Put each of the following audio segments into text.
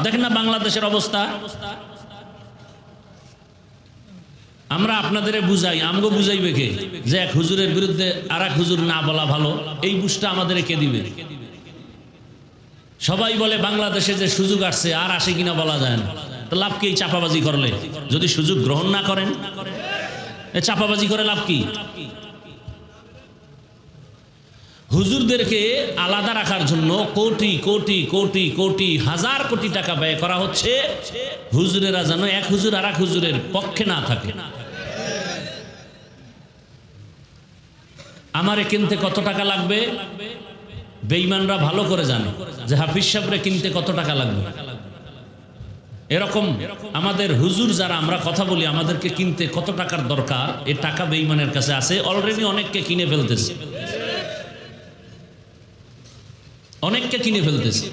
দেখেন না বাংলাদেশের অবস্থা। আমরা আপনাদের বুঝাই, আমগো বুঝাইবে কে যে এক হুজুরের বিরুদ্ধে আর এক হুজুর না বলা ভালো, এই বুঝটা আমাদের কে দিবে? সবাই বলে বাংলাদেশে যে সুযোগ আসছে আর আসে কিনা বলা যায় না, তো লাভ কি চাপাবাজি করলে? যদি সুযোগ গ্রহণ না করেন চাপাবাজি করে লাভ কি? হুজুরদেরকে আলাদা রাখার জন্য কোটি কোটি কোটি কোটি হাজার কোটি টাকা ব্যয় করা হচ্ছে, হুজুরেরা যেন এক হুজুর আর এক হুজুরের পক্ষে না থাকে। আমারে কিনতে কত টাকা লাগবে বেঈমানরা ভালো করে জানে, যে হাফিজ সাহেবরে কিনতে কত টাকা লাগবে। এরকম আমাদের হুজুর যারা আমরা কথা বলি, আমাদেরকে কিনতে কত টাকার দরকার, এ টাকা বেঈমানের কাছে আছে। অলরেডি অনেককে কিনে ফেলতেছে, অনেককে কিনে ফেলতেছে।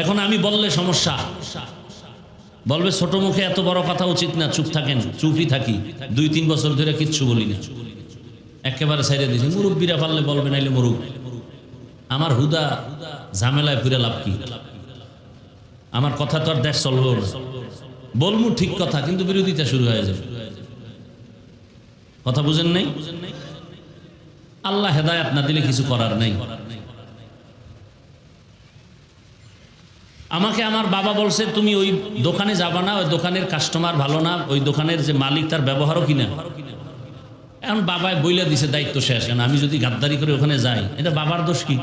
এখন আমি বললে সমস্যা, বলবে ছোট মুখে এত বড় কথা উচিত না, চুপ থাকেন। চুপই থাকি, 2-3 বছর ধরে কিচ্ছু বলি না, একেবারে সাইডে দিয়েছি। মুরব্বীরা পারলে বলবে, নাইলে মরুক। আমার হুদা ঝামেলায় ফিরে লাভ কি? আমার কথা তো আর দেশ চলবেও না। বলবো ঠিক কথা, কিন্তু বিরোধিতা শুরু হয়ে যাবে। কথা বুঝেন নাই? আল্লাহ হেদায়েত না দিলে কিছু করার নাই। আমাকে আমার বাবা বলছে, তুমি ওই দোকানে যাবা না, ওই দোকানের কাস্টমার ভালো না, ওই দোকানের যে মালিক তার ব্যবহারও কিনা। এখন বাবায় বইলা দিছে, দায়িত্ব শেষ। এখন আমি যদি গাদ্দারি করে ওখানে যাই, এটা বাবার দোষ কি?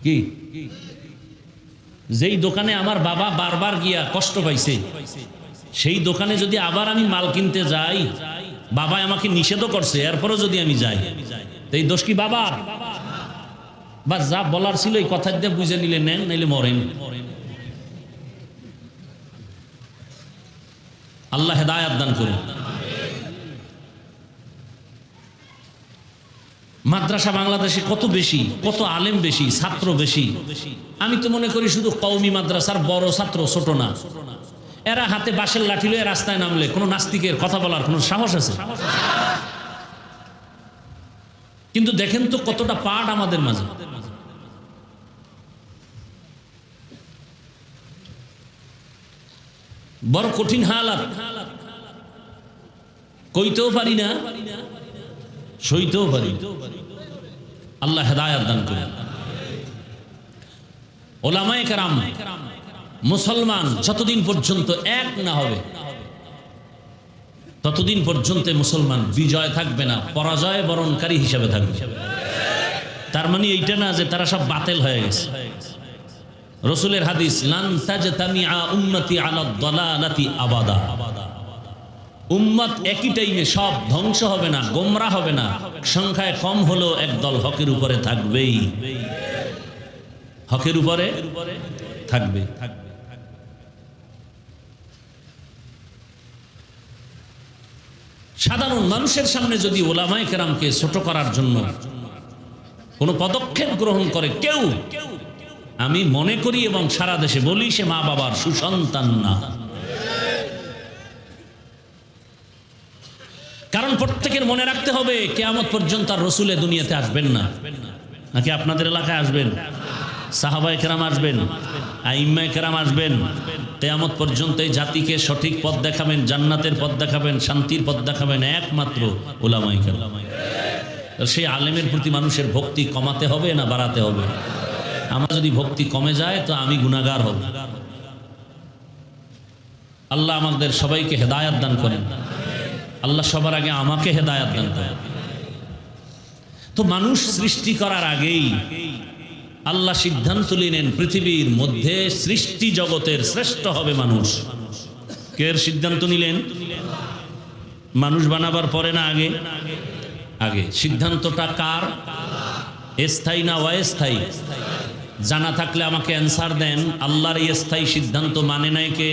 কি যেই দোকানে আমার বাবা বারবার গিয়া কষ্ট পাইছে, সেই দোকানে যদি আবার আমি মাল কিনতে যাই, বাবা আমাকে নিষেধও করছে, এরপরও যদি আমি যাই, তো এই দোষ কি বাবার? বা যা বলার ছিল এই কথা দিয়ে বুঝে নিলে নেন, নাইলে মরেন। আল্লাহ হেদায়েত দান করুন। মাদ্রাসা বাংলাদেশে কত বেশি, কত আলেম বেশি, ছাত্র বেশি। আমি তো মনে করি শুধু কওমি মাদ্রাসার বড় ছাত্র ছোট না। এরা হাতে বাঁশের লাঠি লয়ে রাস্তায় নামলে কোনো নাস্তিকের কথা বলার কোনো সাহস আছে? কিন্তু দেখেন তো কতটা পাঠ আমাদের মাঝে। বড় কঠিন হালাত, কইতেও পারি না, সইতেও পারি। আল্লাহ হেদায়েত দান করুন। ওলামায়ে কেরাম, মুসলমান যতদিন পর্যন্ত এক না হবে, ততদিন পর্যন্ত মুসলমান বিজয় থাকবে না, পরাজয় বরণকারী হিসেবে থাকবে। তার মানে এইটা না যে তারা সব বাতিল হয়ে গেছে। রাসূলের হাদিস, লান তাজতামিআ উম্মতি আলা দালালাতি আবাদা। উম্মত একই টাইমে সব ধ্বংস হবে না, গোমরা হবে না, সংখ্যায় কম হলেও একদল হকের উপরে থাকবেই, হকের উপরে থাকবে। সাধারণ মানুষের সামনে যদি ওলামায়ে কেরামকে ছোট করার জন্য কোনো পদক্ষেপ গ্রহণ করে কেউ, আমি মনে করি এবং সারা দেশে বলি, সে মা বাবার সুসন্তান না। কারণ প্রত্যেকের মনে রাখতে হবে, কিয়ামত পর্যন্ত আর রাসূল দুনিয়াতে আসবেন না। নাকি আপনাদের এলাকায় আসবেন? সাহাবায়ে কেরাম আসবেন, আইম্মায়ে কেরাম আসবেন। কিয়ামত পর্যন্ত এই জাতিকে সঠিক পথ দেখাবেন, জান্নাতের পথ দেখাবেন, শান্তির পথ দেখাবেন একমাত্র উলামায়ে কেরাম। সেই আলেমের প্রতি মানুষের ভক্তি কমাতে হবে না বাড়াতে হবে? আমার যদি ভক্তি কমে যায় তো আমি গুনাহগার হব। আল্লাহ আমাদের সবাইকে হেদায়েত দান করেন। আল্লাহ সবার আগে আমাকে হেদায়েত দান করেন। তো মানুষ সৃষ্টি করার আগেই আল্লাহ সিদ্ধান্ত নিলেন, পৃথিবীর মধ্যে সৃষ্টি জগতের শ্রেষ্ঠ হবে মানুষ। কে সিদ্ধান্ত নিলেন? মানুষ বানাবার পরে না আগে? আগে। সিদ্ধান্তটা কার? স্থায়ী না অস্থায়ী? জানা থাকলে আমাকে অ্যান্সার দেন। আল্লাহর এই স্থায়ী সিদ্ধান্ত মানে নাই কে?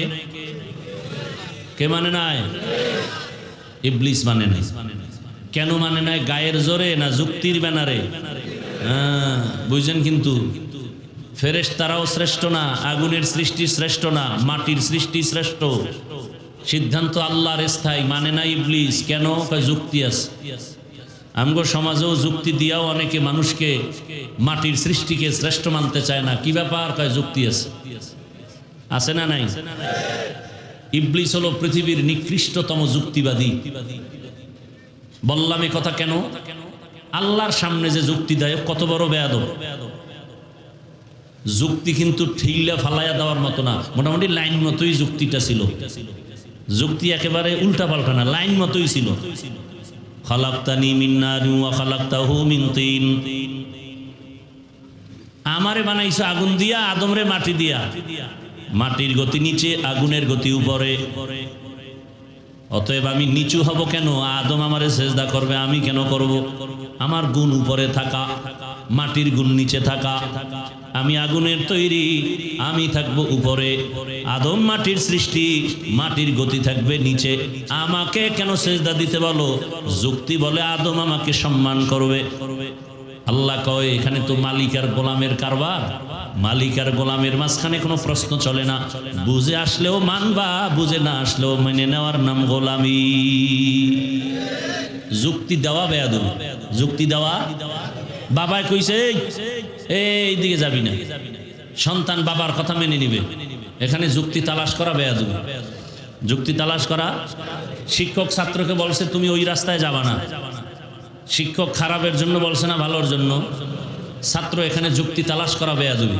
কে মানে নাই? ইবলিস মানে নাই। কেন মানে নাই? গায়ের জোরে না যুক্তির ব্যানারে? বুঝছেন? কিন্তু ফেরেশতারাও শ্রেষ্ঠ না, আগুনের সৃষ্টি শ্রেষ্ঠ না, মাটির সৃষ্টি শ্রেষ্ঠ। সিদ্ধান্ত আল্লাহর স্থায়ী, মানে না ইবলিস। কেন? যুক্তি আছে। আমগো সমাজেও যুক্তি দিয়াও অনেকে মানুষকে মাটির সৃষ্টিকে শ্রেষ্ঠ মানতে চায় না। কি ব্যাপার? কয় যুক্তি আছে না নাই? ইবলিস হলো পৃথিবীর নিকৃষ্টতম যুক্তিবাদী। বললাম এ কথা কেন? আল্লাহর সামনে যে যুক্তি দেয় কত বড় বেয়াদব। যুক্তি কিন্তু ঠিল্লা ফালাইয়া দেওয়ার মতো না, মোটামুটি লাইন মতোই যুক্তিটা ছিল। যুক্তি একেবারে উল্টা পাল্টা না, লাইন মতোই ছিল। খালাকতানি মিন নারিন ওয়া খালাকতাহু মিন তিন, আমারে বানাইছো আগুন দিয়া, আদমরে মাটি দিয়া। মাটির গতি নিচে, আগুনের গতি উপরে। অতএব আমি নিচু হব কেন? আদম আমারে সেজদা করবে, আমি কেন করব? আমার গুণ উপরে থাকা, মাটির গুণ নিচে থাকা। আমি আগুনের তৈরি, আমি থাকবো উপরে। আদম মাটির সৃষ্টি, মাটির গতি থাকবে নিচে। আমাকে কেন সেজদা দিতে বলো? যুক্তি বলে আদম আমাকে সম্মান করবে। আল্লাহ কয় এখানে তো মালিক আর গোলামের কারবার। মালিক আর গোলামের মাঝখানে কোনো প্রশ্ন চলে না। বুঝে আসলেও মানবা, বুঝে না আসলেও মেনে নেওয়ার নাম গোলামি। যুক্তি দেওয়া বেয়াদবি। যুক্তি দেওয়া, বাবায় কইছে এই দিকে যাবি না, সন্তান বাবার কথা মেনে নিবে। এখানে যুক্তি তালাশ করা বেয়াদবি। যুক্তি তালাশ করা। শিক্ষক ছাত্রকে বলছে তুমি ওই রাস্তায় যাবা না। শিক্ষক খারাপের জন্য বলছে না ভালোর জন্য। ছাত্র এখানে যুক্তি তালাশ করা বেয়াদবি।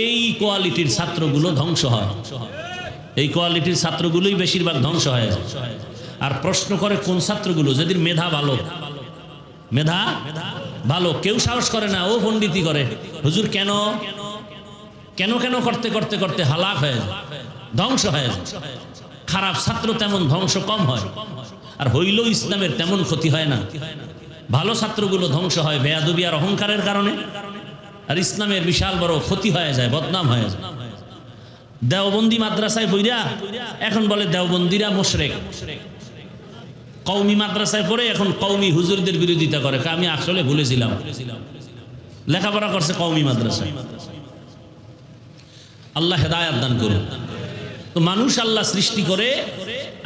এই কোয়ালিটির ছাত্রগুলো ধ্বংস হয়। এই কোয়ালিটির ছাত্রগুলোই বেশিরভাগ ধ্বংস হয়। আর প্রশ্ন করে কোন ছাত্রগুলো? যাদের মেধা ভালো, মেধা ভালো, কেউ সাহস করে না, ও পণ্ডিতি করে। হুজুর কেন কেন কেন করতে করতে করতে হালাক হয়ে যায়, ধ্বংস হয়ে যায়। খারাপ ছাত্র তেমন ধ্বংস কম হয়, আর হইলেও ইসলামের তেমন ক্ষতি হয় না। ভালো ছাত্রগুলো ধ্বংস হয় বেয়াদবি আর অহংকারের কারণে, আর ইসলামের বিশাল বড় ক্ষতি হয়ে যায়, বদনাম হয়ে যায়। দেওবন্দি মাদ্রাসায় বইরা এখন বলে দেওবন্দিরা মুশরিক। কওমি মাদ্রাসায় পড়ে এখন কওমি হুজুরদের বিরোধিতা করে। আমি আসলে ভুলেছিলাম, লেখাপড়া করছে কওমি মাদ্রাসায়। আল্লাহ হেদায়াত দান করুন। তো মানুষ আল্লাহ সৃষ্টি করে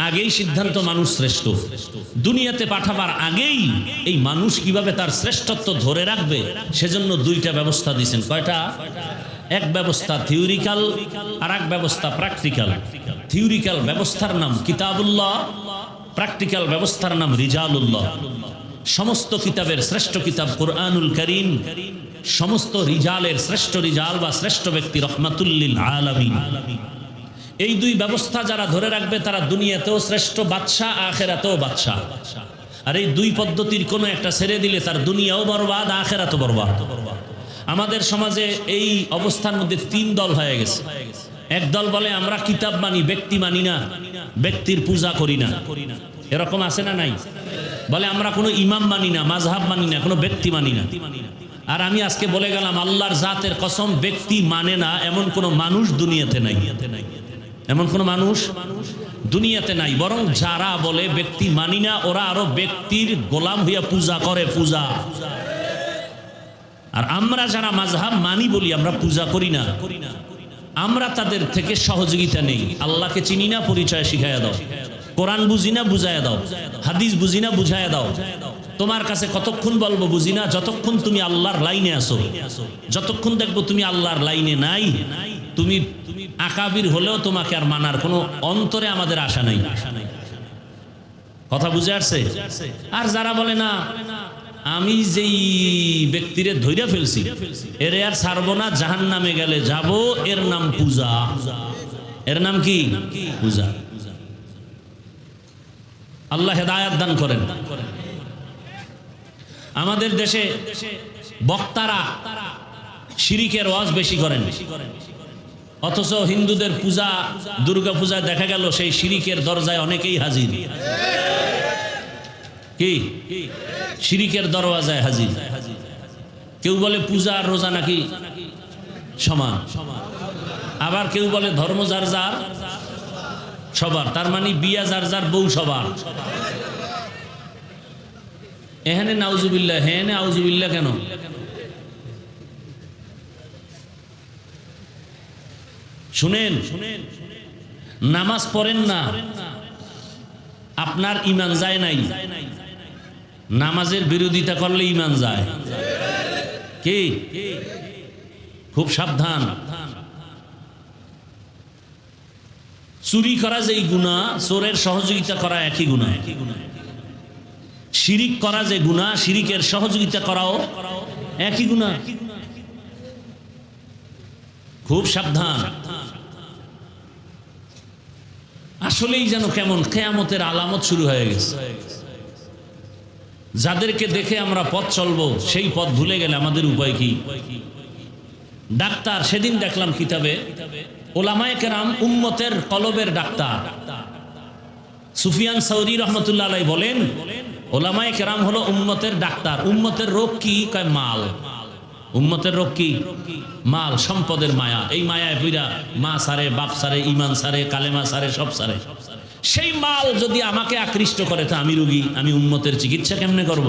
আগেই সিদ্ধান্ত মানুষ শ্রেষ্ঠ। দুনিয়াতে পাঠাবার আগেই এই মানুষ কিভাবে তার শ্রেষ্ঠত্ব ধরে রাখবে সেজন্য দুইটা ব্যবস্থা দিয়েছেন। কয়টা? এক ব্যবস্থা থিওরিক্যাল, আর এক ব্যবস্থা প্র্যাকটিক্যাল। থিওরিক্যাল ব্যবস্থার নাম কিতাবুল্লাহ, প্র্যাকটিক্যাল ব্যবস্থার নাম রিজালুল্লাহ। সমস্ত কিতাবের শ্রেষ্ঠ কিতাব কুরআনুল কারীম, সমস্ত রিজালের শ্রেষ্ঠ রিজাল বা শ্রেষ্ঠ ব্যক্তি রহমাতুল লিল আলামিন। এই দুই ব্যবস্থা যারা ধরে রাখবে তারা দুনিয়াতেও শ্রেষ্ঠ বাদশা, আখেরাতেও বাদশা। আর এই দুই পদ্ধতির কোনো একটা ছেড়ে দিলে তার দুনিয়াও বরবাদ, আখেরাতও বরবাদ। আমাদের সমাজে এই অবস্থার মধ্যে তিন দল হয়ে গেছে। এক দল বলে আমরা কিতাব মানি, ব্যক্তি মানি না, ব্যক্তির পূজা করি না। এরকম আছে না নাই? বলে আমরা কোনো ইমাম মানি না, মাযহাব মানি না, কোনো ব্যক্তি মানি না। আর আমি আজকে বলে গেলাম আল্লাহর জাতের কসম, ব্যক্তি মানে না এমন কোনো মানুষ দুনিয়াতে নাই। এমন কোনো মানুষ দুনিয়াতে নাই। বরং যারা বলে ব্যক্তি মানি না, ওরা আরো ব্যক্তির গোলাম হইয়া পূজা করে, পূজা। আর আমরা যারা মাযহাব মানি বলি আমরা পূজা করি না, আমরা তাদের থেকে সহযোগিতা নেই। আল্লাহকে চিনি না, পরিচয় শিখাইয়া দাও। কোরআন বুঝি না, বুঝাইয়া দাও। হাদিস বুঝি না, বুঝাইয়া দাও। তোমার কাছে কতক্ষণ বলবো বুঝি না, যতক্ষণ তুমি আল্লাহর লাইনে আসো। যতক্ষণ দেখবো তুমি আল্লাহর লাইনে নাই, তুমি আকাবির হলেও তোমাকে আর মানার কোনো অন্তরে আমাদের আশা নাই। কথা বুঝে আসছে? আর যারা বলে না আমি যেই ব্যক্তিরে ধইরা ফেলছি এরে আর ছাড়বো না, জাহান্নামে গেলে যাব, এর নাম পূজা। এর নাম কি? পূজা। আল্লাহ হেদায়াত দান করেন। আমাদের দেশে বক্তারা শিরিকের ওয়াজ বেশি করেন, অথচ হিন্দুদের পূজা, দুর্গা পূজায় দেখা গেল সেই শিরিকের দরজায় অনেকেই হাজির। কি? শিরিকের দরওয়াজায় হাজির। কেউ বলে পূজা আর রোজা নাকি সমান, আবার কেউ বলে ধর্ম যার যার সবার, তার মানে বিয়া যার যার, বউ সবার। এখানে নাউজুবিল্লাহ, হ্যাঁ আউজুবিল্লাহ কেন? শুনেন, নামাজ পড়েন না, আপনার ঈমান যায় নাই। নামাজের বিরোধিতা করলে ঈমান যায়। কি? খুব সাবধান। চুরি করা যেই গুনাহ, চোরের সহযোগিতা করা একই গুনাহ। শিরিক করা যে গুনাহ, শিরিকের সহযোগিতা করাও একই গুনাহ। খুব সাবধান। আসলেই যেন কেমন কিয়ামতের আলামত শুরু হয়ে গেছে। যাদেরকে দেখে আমরা পথ চলবো সেই পথ ভুলে গেলে আমাদের উপায় কি? ডাক্তার, সেদিন দেখলাম কিতাবে, ওলামায়ে কেরাম উম্মতের কলবের ডাক্তার। সুফিয়ান সাউরি রহমতুল্লাহ আলাইহি বলেন, ওলামায়ে কেরাম হলো উম্মতের ডাক্তার। উম্মতের রোগ কি? কয় মাল। উম্মতের রোগ কি? মাল, সম্পদের মায়া। এই মায়ায় পুরা মা সারে, বাপ সারে, ঈমান সারে, কালেমা সারে, সব সারে। সেই মাল যদি আমাকে আকৃষ্ট করে, তা আমি রোগী, আমি উম্মতের চিকিৎসা কেমনে করব?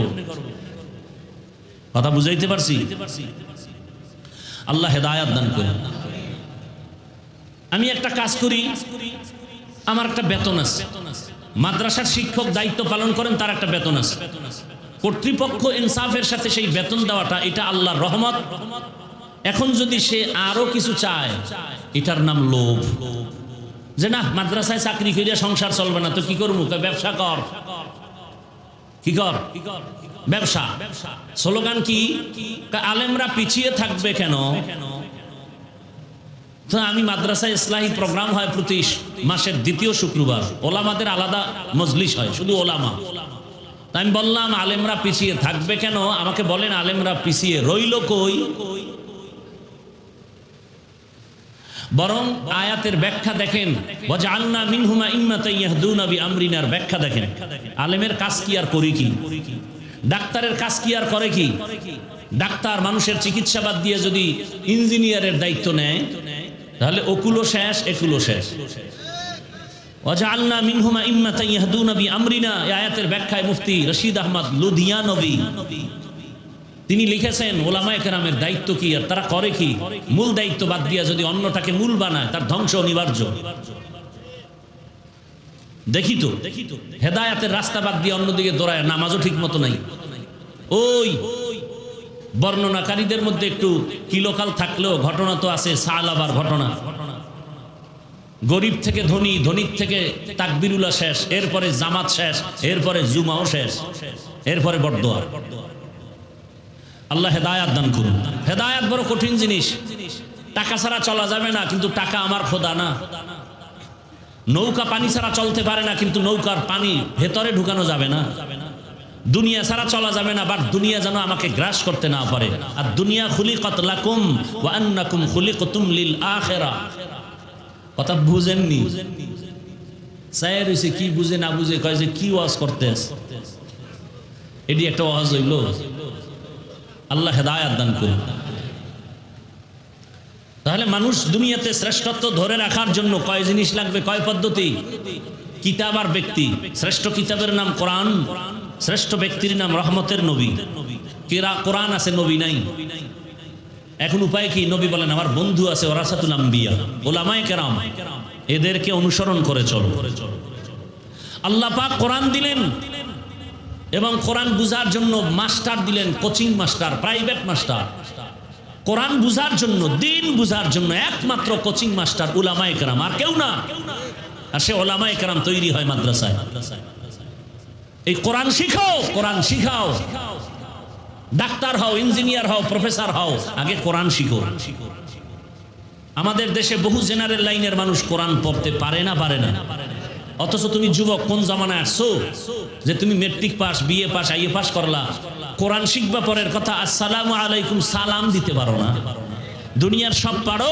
কথা বুঝাইতে পারছি? আল্লাহ হেদায়াত দান করেন। আমি একটা কাজ করি, আমার একটা বেতন আছে। মাদ্রাসার শিক্ষক দায়িত্ব পালন করেন, তার একটা বেতন আছে। কর্তৃপক্ষ ইনসাফের সাথে সেই বেতন দেওয়াটা, এটা আল্লাহর রহমত। এখন যদি সে আরো কিছু চায়, এটার নাম লোভ। যে না, মাদ্রাসায় চাকরি করিয়া সংসার চলবে না, তো কি করবো? ব্যবসা কর। কি কর? ব্যবসা। স্লোগান কি? আলেমরা পিছিয়ে থাকবে কেন? তো আমি মাদ্রাসায় ইসলাহি প্রোগ্রাম হয় প্রতি মাসের দ্বিতীয় শুক্রবার, ওলামাদের আলাদা মজলিস হয়, শুধু ওলামা। আমি বললাম আলেমরা পিছিয়ে থাকবে কেন? আমাকে বলেন আলেমরা পিছিয়ে রইল কই? বরং আয়াতের ব্যাখ্যা দেখেন, ওয়াজআলনা মিনহুমা ইম্মাতান ইয়াহদুনা বিআমরিনার ব্যাখ্যা দেখেন। আলেমের কাজ কি আর করি কি? ডাক্তারের কাজ কি আর করে কি? ডাক্তার মানুষের চিকিৎসা বাদ দিয়ে যদি ইঞ্জিনিয়ারের দায়িত্ব নেয়, তাহলে ওকুলো শেষ, একুলো শেষ। ওয়াজআলনা মিনহুমা ইম্মাতান ইয়াহদুনা বিআমরিনা, এই আয়াতের ব্যাখ্যায় মুফতি রশিদ আহমদ লুধিয়ানবী তিনি লিখেছেন, ওলামায়ে কেরামের দায়িত্ব কি আর তারা করে কি? মূল দায়িত্ব বাদ দিয়া যদি অন্যটাকে মূল বানায়, তার ধ্বংস অনিবার্য। দেখি তো হেদায়াতের রাস্তা বাদ দিয়ে অন্যদিকে দৌড়ায়, নামাজও ঠিক মতো নাই। ওই বর্ণনাকারীদের মধ্যে একটু কিলোকাল থাকলেও ঘটনা তো আছে, সালাবার ঘটনা। গরিব থেকে ধনী, ধনীর থেকে তাকবিরুল্লাহ শেষ, এরপরে জামাত শেষ, এরপরে জুমাও শেষ, এরপরে বড়দোয়া। আল্লাহ হেদায়াত দান করুন। হেদায়াত বড় কঠিন জিনিস। টাকা ছাড়া চলা যাবে না, কিন্তু টাকা আমার খোদা না। নৌকা পানি ছাড়া চলতে পারে না, কিন্তু নৌকার পানি ভেতরে ঢুকানো যাবে না। দুনিয়া ছাড়া চলা যাবে না, বাট দুনিয়া যেন আমাকে গ্রাস করতে না পারে। আর দুনিয়া খুলিকাত লাকুম ওয়া আন্নাকুম খুলিকতুম লিল আখিরা। কথা বুঝেননি? সায়ের হইছে কি বুঝে না বুঝে কয় যে কি ওয়াজ করতেছ, এটি একটা ওয়াজ হইল? আল্লাহ হেদায়াত দান করুন। তাহলে মানুষ দুনিয়াতে শ্রেষ্ঠত্ব ধরে রাখার জন্য কয় জিনিস লাগবে, কয় পদ্ধতি? কিতাব আর ব্যক্তি। শ্রেষ্ঠ কিতাবের নাম কোরআন, শ্রেষ্ঠ ব্যক্তির নাম রহমতের নবী। কোরআন আছে, নবী নাই। এখন উপায় কি? নবী বলেন আমার বন্ধু আছে, ওরাসাতুল আম্বিয়া, ওলামায়ে কেরাম, এদেরকে অনুসরণ করে চলো। আল্লাহ পাক কোরআন দিলেন এবং কোরআন বুঝার জন্য মাস্টার দিলেন, কোচিং মাস্টার, প্রাইভেট মাস্টার। কোরআন বুঝার জন্য, দিন বুঝার জন্য একমাত্র কোচিং মাস্টার উলামায়ে কেরাম, আর কেউ না। আর সে উলামায়ে কেরাম তৈরি হয় মাদ্রাসায়। এই কোরআন শিখাও, কোরআন শিখাও। ডাক্তার হও, ইঞ্জিনিয়ার হও, প্রফেসর হও, আগে কোরআন শিখো। আমাদের দেশে বহু জেনারেল লাইনের মানুষ কোরআন পড়তে পারে না। অথচ তুমি যুবক, কোন জামানায় আসছো যে তুমি matric pass, BA pass, IA pass করলা, কোরআন শিখবা পরের কথা, আসসালামু আলাইকুম সালাম দিতে পারো না। দুনিয়ার সব পারো,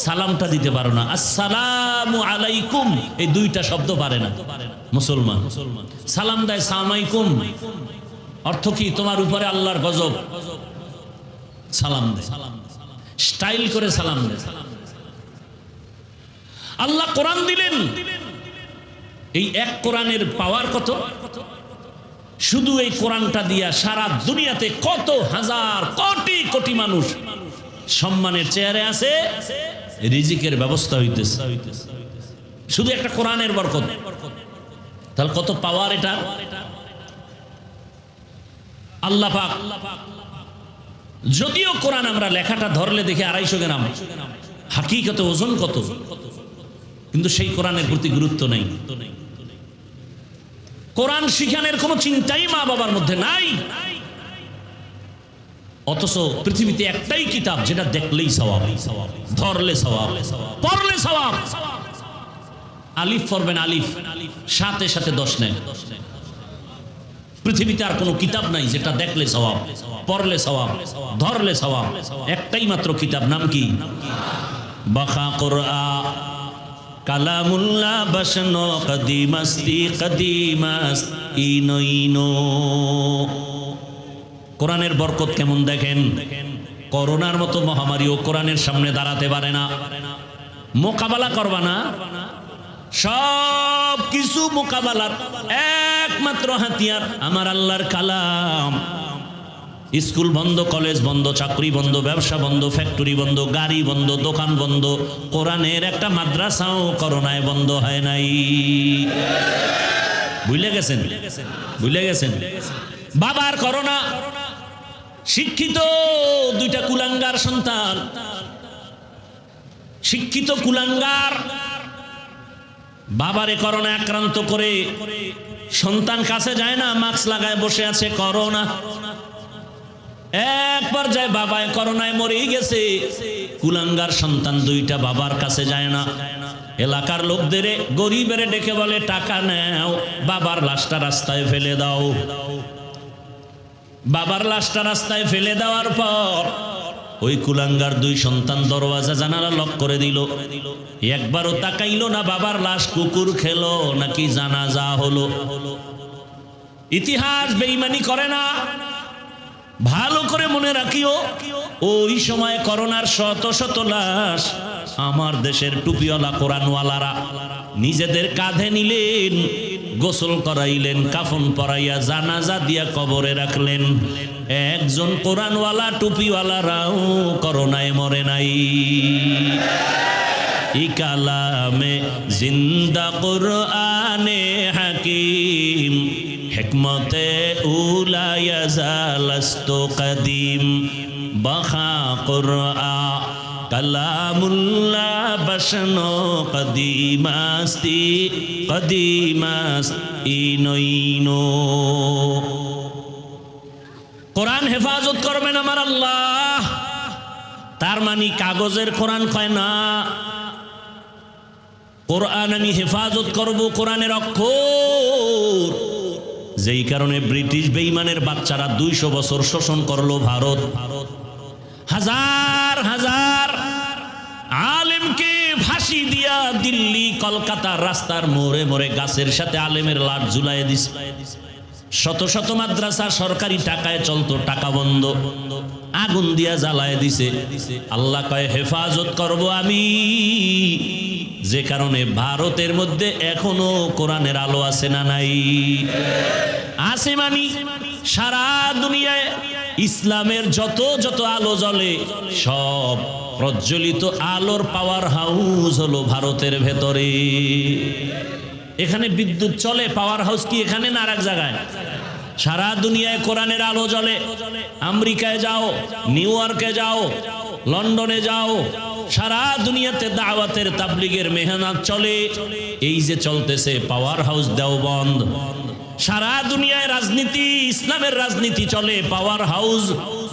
সালামটা দিতে পারো না। আসসালামু আলাইকুম এই দুইটা শব্দ পারে না মুসলমান। সালাম দেয় সালামাইকুম, অর্থ কি? তোমার উপরে আল্লাহর গজব। সালাম দেয়, স্টাইল করে সালাম দেয়। আল্লাহ কোরআন দিলেন, এই এক কোরআনের পাওয়ার কত! শুধু এই কোরআনটা দিয়া সারা দুনিয়াতে কত হাজার কোটি কোটি মানুষ সম্মানের চেয়ারে আছে, রিজিকের ব্যবস্থা হইতেছে শুধু একটা কোরআনের বরকত। তাহলে কত পাওয়ার এটা! আল্লাহ পাক যদিও কোরআন আমরা লেখাটা ধরলে দেখি 250 গ্রাম, হাকিকতে ওজন কত, কিন্তু সেই কোরআনের প্রতি গুরুত্ব নেই। কোরআন শিখানোর কোনো চিন্তাই মা বাবার মধ্যে নাই। অথচ পৃথিবীতে একটাই কিতাব যেটা দেখলেই সওয়াব, ধরলে সওয়াব, পড়লে সওয়াব। আলিফ পড়বেন, আলিফ সাথে সাথে 10 নেন। পৃথিবীতে আর কোনো কিতাব নাই যেটা দেখলে সওয়াব, পড়লে সওয়াব, ধরলে সওয়াব। একটাই মাত্র কিতাব, নাম কি? বাখা কোরআন কালামুল্লাহ বসনো কদিমস্তি কদিমাস ইনো ইনো। কোরআনের বরকত কেমন দেখেন। করোনার মতো মহামারীও কোরআনের সামনে দাঁড়াতে পারে না। মোকাবেলা করবা না, সব কিছু মোকাবেলার একমাত্র হাতিয়ার আমার আল্লাহর কালাম। স্কুল বন্ধ, কলেজ বন্ধ, চাকরি বন্ধ, ব্যবসা বন্ধ, ফ্যাক্টরি বন্ধ, গাড়ি বন্ধ, দোকান বন্ধ, কোরআনের একটা মাদ্রাসাও করোনায় বন্ধ হয় নাই। ভুলে গেছেন, ভুলে গেছেন। বাবার করোনা, শিক্ষিত 2টা কুলাঙ্গার সন্তান, শিক্ষিত কুলাঙ্গার বাবারে করোনা আক্রান্ত করে সন্তান কাছে যায় না, মাস্ক লাগায় বসে আছে। করোনা এক পর্যায়ে বাবায় করোনায় মরেই গেছে। কুলাঙ্গার সন্তান 2টা বাবার কাছে যায় না। এলাকার লোকদের গরিবের ডেকে বলে টাকা নাও, বাবার লাশটা রাস্তায় ফেলে দাও। বাবার লাশটা রাস্তায় ফেলে দেওয়ার পর ওই কুলাঙ্গার 2 সন্তান দরওয়াজা জানালা লক করে দিল। একবারও তাকাইলো না বাবার লাশ কুকুর খেলো নাকি জানাজা হলো। ইতিহাস বেঈমানি করে না, ভালো করে মনে রাখিও। ওই সময় করোনার শত শত লাশ আমার দেশের টুপিওয়ালা কোরআনওয়ালারা নিজেদের কাঁধে নিলেন, গোসল করাইলেন, কাফন পরাইয়া জানাজা দিয়া কবরে রাখলেন। একজন কোরআনওয়ালা টুপিওয়ালারাও করোনায় মরে নাই। ই কালামে জিন্দা কুরআনে হাকিম, হিকমতে উলা ইয়াজালাস্তু কদিম। বাখা কুরআন কালামুল্লাহ বসনো কদিমাস্তি কদিমাস ইনো ইনো। কোরআন হেফাজত করবেন আমার আল্লাহ। তার মানে কাগজের কোরআন কয় না, কোরআন আমি হেফাজত করব, কোরআনের অক্ষর। যেই কারণে ব্রিটিশ বেঈমানের বাচ্চারা 200 বছর শোষণ করলো ভারত। হাজার হাজার আলেমকে ফাঁসি দিয়া দিল্লি কলকাতার রাস্তার মোড়ে মোড়ে গাছের সাথে আলেমের লাশ ঝুলাই দিছে। শত শত মাদ্রাসা সরকারি টাকায় চলতো, টাকা বন্ধ, আগুন দিয়া জ্বালায় দিছে। আল্লাহ কয় হেফাজত করব আমি। যে কারণে ভারতের মধ্যে এখনো কোরআনের আলো আছে না নাই? আছে। মানি সারা দুনিয়ায় ইসলামের যত যত আলো জ্বলে সব প্রজ্বলিত আলোর পাওয়ার হাউস হলো ভারতের ভেতরে। এখানে বিদ্যুৎ চলে, পাওয়ার হাউস কি এখানে না আর এক জায়গায়? সারা দুনিয়ায় কোরআনের আলো জ্বলে। আমেরিকায় যাও, নিউ ইয়র্কে যাও, লন্ডনে যাও, সারা দুনিয়াতে দাওয়াতের তাবলীগের মেহনত চলে। এই যে চলতেছে পাওয়ার হাউস দেওবন্দ। সারা দুনিয়ায় রাজনীতি, ইসলামের রাজনীতি চলে, পাওয়ার হাউস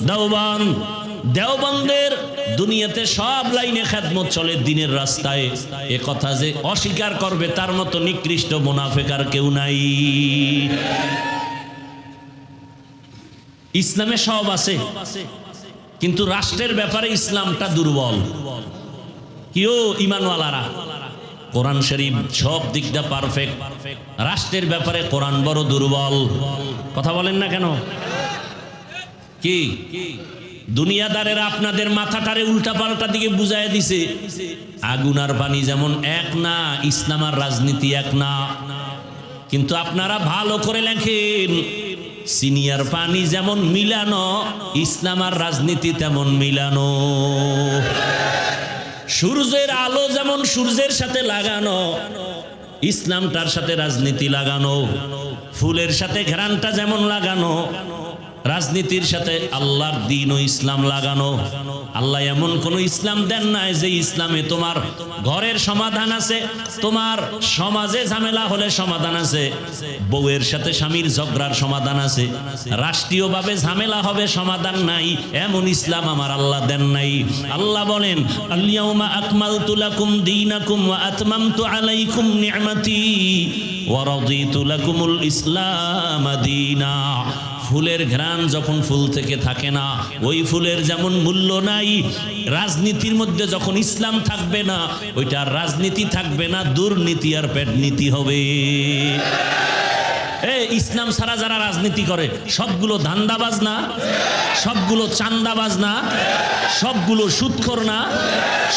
দেওবন্দ। দেওবন্দের দুনিয়াতে সব লাইনে খেদমত চলে দিনের রাস্তায়। এ কথা যে অস্বীকার করবে তার মতো নিকৃষ্ট মুনাফিক আর কেউ নাই। ইসলামে সব আছে, কিন্তু রাষ্ট্রের ব্যাপারে ইসলামটা দুর্বল। কেউ ইমানওয়ালারা কোরআন শরীফ সব দিক দিয়ে পারফেক্ট, রাষ্ট্রের ব্যাপারে কোরআন বড় দুর্বল। কথা বলেন না কেন? কি দুনিয়াদারেরা আপনাদের মাথাটারে উল্টা পাল্টা দিকে বুঝাই দিছে। আগুন আর পানি যেমন এক না, ইসলাম আর রাজনীতি এক না। কিন্তু আপনারা ভালো করে লেখেন, সিনিয়র পানি যেমন মিলানো, ইসলাম আর রাজনীতি তেমন মিলানো। সূর্যের আলো যেমন সূর্যের সাথে লাগানো, ইসলামটার সাথে রাজনীতি লাগানো। ফুলের সাথে ঘ্রাণটা যেমন লাগানো, রাজনীতির সাথে আল্লাহর দ্বীন ও ইসলাম লাগানো। আল্লাহ এমন কোন ইসলাম দেন নাই যে ইসলামে তোমার ঘরের সমাধান আছে, তোমার সমাজে ঝামেলা হলে সমাধান আছে, বউয়ের সাথে স্বামীর ঝগড়ার সমাধান আছে, রাষ্ট্রীয়ভাবে ঝামেলা হবে সমাধান নাই, এমন ইসলাম আমার আল্লাহ দেন নাই। আল্লাহ বলেন, আল-ইয়াউমা আকমালতু লাকুম দীনাকুম ওয়া আতমামতু আলাইকুম নি'মাতি ওয়া রাদিতু লাকুমুল ইসলাম দীনা। ফুলের ঘ্রাণ যখন ফুল থেকে থাকে না, ওই ফুলের যেমন মূল্য নাই, রাজনীতির মধ্যে যখন ইসলাম থাকবে না, ওইটা রাজনীতি থাকবে না, দুর্নীতি আর পেটনীতি হবে। ইসলাম ছাড়া যারা রাজনীতি করে সবগুলো ধান্দাবাজ না, সবগুলো চান্দাবাজ না, সবগুলো সুদখোর না,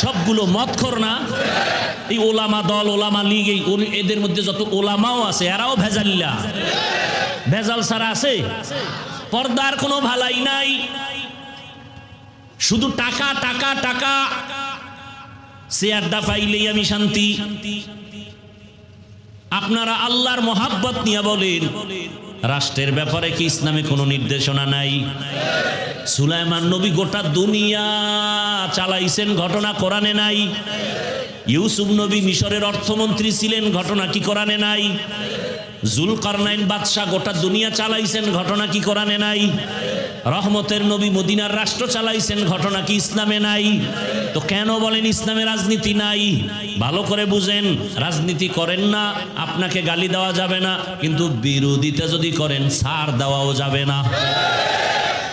সবগুলো মদখোর না। এই ওলামা দল, ওলামা লীগ, এদের মধ্যে যত ওলামাও আছে এরাও ভেজালিলা। ভেজাল ছাড়া আছে? পর্দার কোনো ভালাই নাই, শুধু টাকা টাকা টাকা। চেয়ারটা পাইলেই আমি শান্তি। আপনারা আল্লাহর মহাব্বত নিয়ে বলেন, রাষ্ট্রের ব্যাপারে কি ইসলামে কোনো নির্দেশনা নাই? সুলাইমান নবী গোটা দুনিয়া চালাইছেন, ঘটনা কোরআনে নাই। ইউসুফ নবী মিশরের অর্থমন্ত্রী ছিলেন, ঘটনা কি কোরআনে নাই? জুলকারনাইন বাদশাহ গোটা দুনিয়া চালাইছেন, ঘটনা কি কোরআনে নাই? রহমতের নবী মদিনার রাষ্ট্র চালাইছেন, ঘটনা কি ইসলামে নাই? তো কেন বলেন ইসলামে রাজনীতি নাই? ভালো করে বুঝেন, রাজনীতি করেন না, আপনাকে গালি দেওয়া যাবে না, কিন্তু বিরোধিতা যদি করেন ছাড় দেওয়াও যাবে না।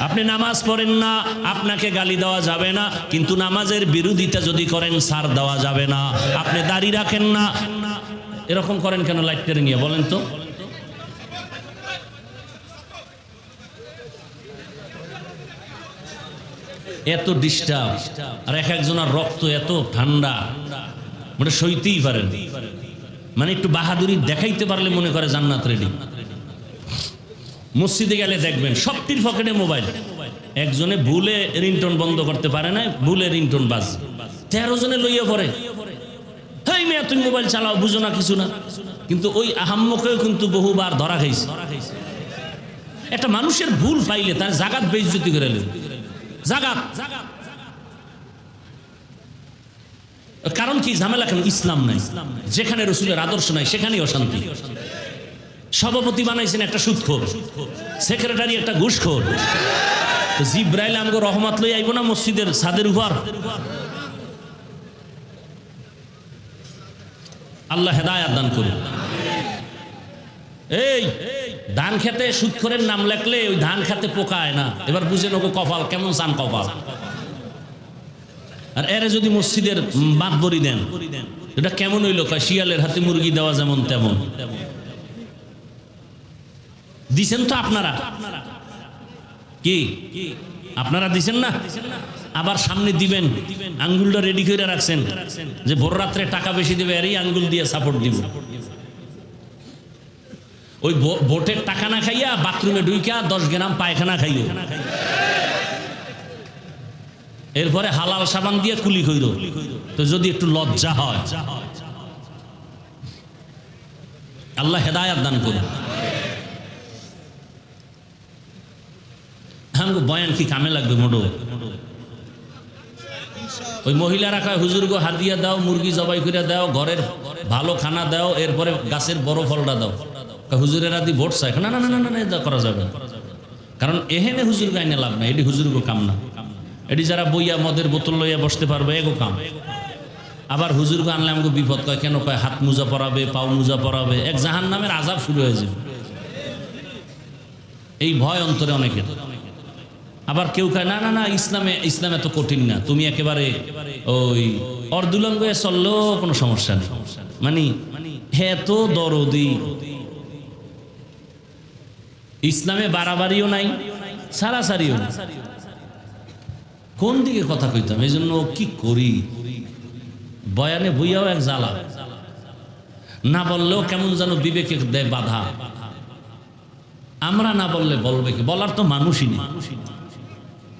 আপনি নামাজ পড়েন না, আপনাকে গালি দেওয়া যাবে না, কিন্তু নামাজের বিরোধিতা যদি করেন ছাড় দেওয়া যাবে না। আপনি দাড়ি রাখেন না, এরকম করেন কেন লাইট টেরে নিয়ে বলেন তো? এত ডিস্টার্ব, আর এক একজনের রক্ত এত ঠান্ডা, মানে সইতেই পারেন। মানে একটু বাহাদুরি দেখাইতে পারলে মনে করে জান্নাত রেডি। মসজিদে গেলে দেখবেন সবটির পকেটে মোবাইল। একজনে ভুলে রিংটোন বন্ধ করতে পারে না, ভুলে রিংটোন বাজ, 13 জনে লইয়া পড়ে, হেই মেয়ে তুমি মোবাইল চালাও, বুঝো না কিছু না। কিন্তু ওই আহাম্মকেও কিন্তু বহুবার ধরা খাইছে। একটা মানুষের ভুল পাইলে তার জাগাত বেইজ্জতি করে নেবে, জাগাত। কারণ কি? ঝামেলা কেন? ইসলাম নাই। যেখানে রসুলের আদর্শ নাই সেখানেই অশান্তি। সভাপতি বানাইছেন একটা সুদখোর, সেক্রেটারি একটা ঘুষখোর। জিব্রাইল আমগো রহমত লই আইব না মসজিদের ছাদের উপর? আল্লাহ হেদায়েত দান করুন। এই ধান খেতে সুদখোরের নাম লেখলে ওই ধান খেতে পোকায় না। এবার বুঝেন ওকে কপাল কেমন, চান কপাল। আর এরে যদি মসজিদের বাঁধবরি দেন, এটা কেমন হইল? শিয়ালের হাতে মুরগি দেওয়া যেমন তেমন। দিছেন তো আপনারা, কি আপনারা দিছেন না? আবার সামনে দিবেন, আঙ্গুলটা রেডি করে রাখছেন যে ভোর রাত্রে টাকা বেশি দেবে, এরই আঙ্গুল দিয়ে সাপোর্ট দিব। ওই ভোটের টাকা না খাইয়া বাথরুমে ঢুইকা 10 গ্রাম পায়খানা খাইও, এরপরে হালাল সাবান দিয়ে কুলি কইরো। তো যদি একটু লজ্জা হয়। আল্লাহ হেদায়েত দান করুন। বয়ান কি কামে লাগবে? মোটো ওই মহিলারা কয় হুজুর গো হাদিয়া দাও, মুরগি জবাই করে দাও, ঘরের ভালো খানা দাও, এরপরে গাছের বড় ফলটা দাও। হুজুরেরা দি ভোট চায়। না না না না, এটা করা যাবে। কারণ এহেনে হুজুর গাইনে লাভ না, এটি হুজুর গো কাম না। এটি যারা বইয়া মদের বোতল লইয়া বসতে পারবে এগো কাম। আবার হুজুর গো আনলে আমাকে বিপদ। কয় কেন? কয় হাত মোজা পরাবে, পাও মোজা পরাবে, এক জাহান নামের আযাব শুরু হয়ে যাবে। এই ভয় অন্তরে অনেকের। আবার কেউ কয় না না না, ইসলাম এত কঠিন না, তুমি একেবারে ওই অর্ধুলঙ্গ চললেও কোনো সমস্যা নেই। মানে এত দরদি। ইসলামে বাড়াবাড়িও নাই, সারাসারিও নাই। কোন দিকে কথা কইতাম? এই জন্য কি করি, বয়ানে বইয়াও এক জ্বালা, না বললেও কেমন যেন বিবেকে দেয় বাধা। আমরা না বললে বলবে কি? বলার তো মানুষই নেই।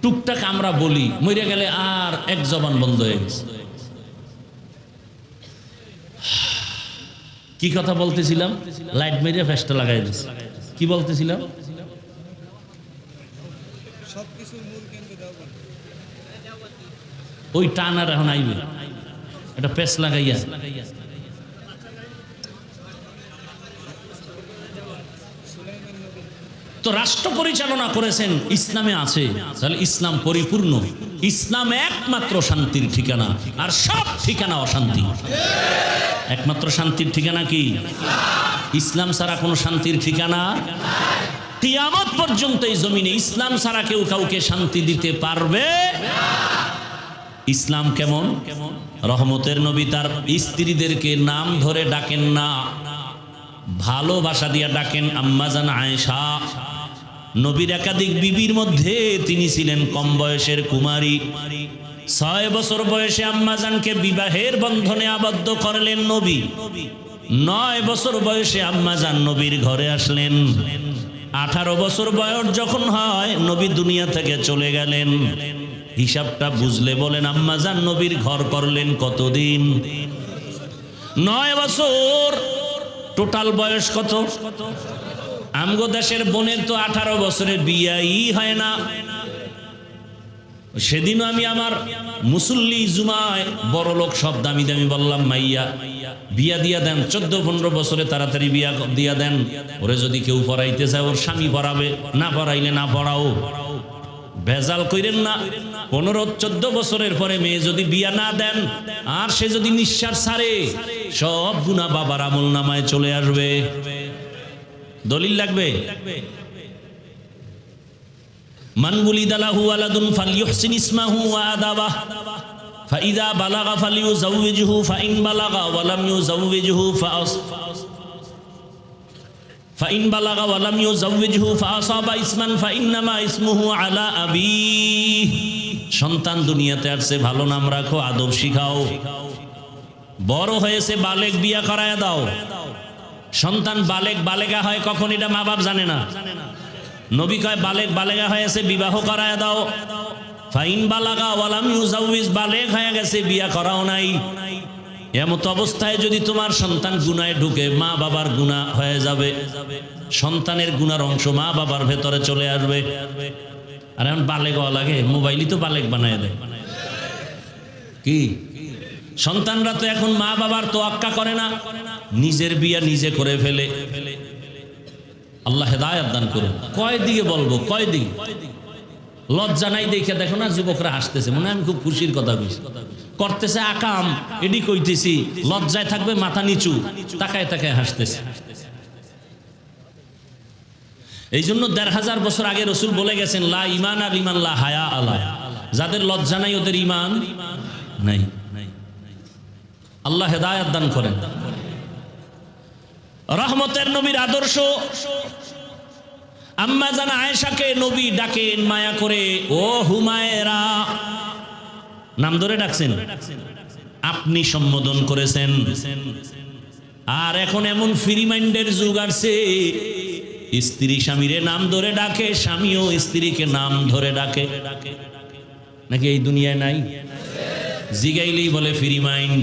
টুকটাক আমরা বলি, মরে গেলে আর এক জবান বন্ধ হয়ে গেছে। কি কথা বলতেছিলাম? লাইট মেরে ফেসটা লাগাই দিচ্ছে। কি বলতেছিলাম? ওই টান আর এখন আইবে, এটা পেস লাগাইয়া। তো রাষ্ট্র পরিচালনা করেছেন ইসলামে আছে, তাহলে ইসলাম পরিপূর্ণ। ইসলাম একমাত্র শান্তির ঠিকানা, আর সব ঠিকানা অশান্তি। একমাত্র শান্তির ঠিকানা কি? ইসলাম ছাড়া কোনো শান্তির ঠিকানা। কিয়ামত পর্যন্ত এই জমিনে ইসলাম ছাড়া কেউ কাউকে শান্তি দিতে পারবে। ইসলাম কেমন? রহমতের নবী তার স্ত্রীদেরকে নাম ধরে ডাকেন না, ভালোবাসা দিয়া ডাকেন আম্মাজান আয়েশা। নবীর একাধিক বিবির মধ্যে তিনি ছিলেন কম বয়সের কুমারী। 6 বছর বয়সে আম্মাজানকে বিবাহের বন্ধনে আবদ্ধ করলেন নবী। 9 বছর বয়সে আম্মাজান নবীর ঘরে আসলেন। 18 বছর বয়স যখন হয় নবী দুনিয়া থেকে চলে গেলেন। হিসাবটা বুঝলে বলেন আম্মাজান নবীর ঘর করলেন কতদিন? 9 বছর। টোটাল বয়স কত? আমগো দেশের বোনের তো 18 বছরে বিয়াই হয় না। সেদিনও আমি আমার মুসল্লি জুমায় বড় লোক সব দামি দামি বললাম, মাইয়া বিয়া দিয়া দেন, 14-15 বছরে তাড়াতাড়ি বিয়া দিয়া দেন। ওরে যদি কেউ পড়াইতে চায় ওর স্বামী পড়াবে, না পড়াইলে না পড়াও। ভেজাল কইরেন না। 15-14 বছরের পরে মেয়ে যদি বিয়া না দেন আর সে যদি নিঃশ্বাস ছাড়ে, সব গুনাহ বাবার আমল নামায় চলে আসবে। দলিল লাগবে। মান বুলিদা লাহু ওয়ালাদুন ফালইউহসিন ইসমাহু ওয়া আদাবাহু ফাইযা বালাগা ফালিউযাওবিজহু ফাইন বালাগা ওয়া লাম ইউযাওবিজহু ফাইন বালাগা ওয়া লাম ইউযাওবিজহু ফাআসাবা ইসমান ফাইন্নামা ইসমুহু আলা আবিহি। সন্তান দুনিয়াতে আসছে, ভালো নাম রাখো, আদব শিখাও। বড় হয়েছে বালেগ, বিয়া করায় দাও। সন্তান বালেগ বালেগা হয় কখন এটা মা বাপ জানে না। নবী কয় বালেগ বালেগা হয়েছে বিবাহ করায় দাও। ফাইন বালাগা ওয়া লাম ইউযাওবিজ, বালেগ হয়ে গেছে বিয়া করাও নাই। এমত অবস্থায় যদি তোমার সন্তান গুনাহে ঢুকে, মা বাবার গুনাহ হয়ে যাবে। সন্তানের গুনার অংশ মা বাবার ভেতরে চলে আসবে। আর এখন বালেগ হওয়া লাগে, মোবাইলই তো বালেগ বানায় দেয়। কি সন্তানরা তো এখন মা বাবার তোয়াক্কা করে না, নিজের বিয়া নিজে করে ফেলে। আল্লাহ হেদায়েত দান করুন। কয় দিকে বলবো, কয় দিকে? লজ্জা নাই দেখে দেখো না যুবকরা হাসতেছে, মনে আমি খুব খুশির কথা বলছি। করতেছে আকাম, এডি কইতেছি, লজ্জায় থাকবে মাথা নিচু, তাকায় তাকায় হাসতেছে। এই জন্য 1500 বছর আগে রসুল বলে গেছেন, লা ইমান আর ইমান লা হায়া আলা। যাদের লজ্জা নাই ওদের ইমান নাই। আল্লাহ হেদায়েত দান করেন। রহমতের নবীর আদর্শ। আম্মা জান আয়েশাকে নবী ডাকেন মায়া করে, ও হুমায়রা, নাম ধরে ডাকছেন, আপনি সম্বোধন করেছেন। আর এখন এমন ফ্রি মাইন্ডের যুগ আসছে, স্ত্রী স্বামীরে নাম ধরে ডাকে, স্বামীও স্ত্রীকে নাম ধরে ডাকে। নাকি এই দুনিয়ায় নাই? জিগাইলেই বলে ফ্রি মাইন্ড।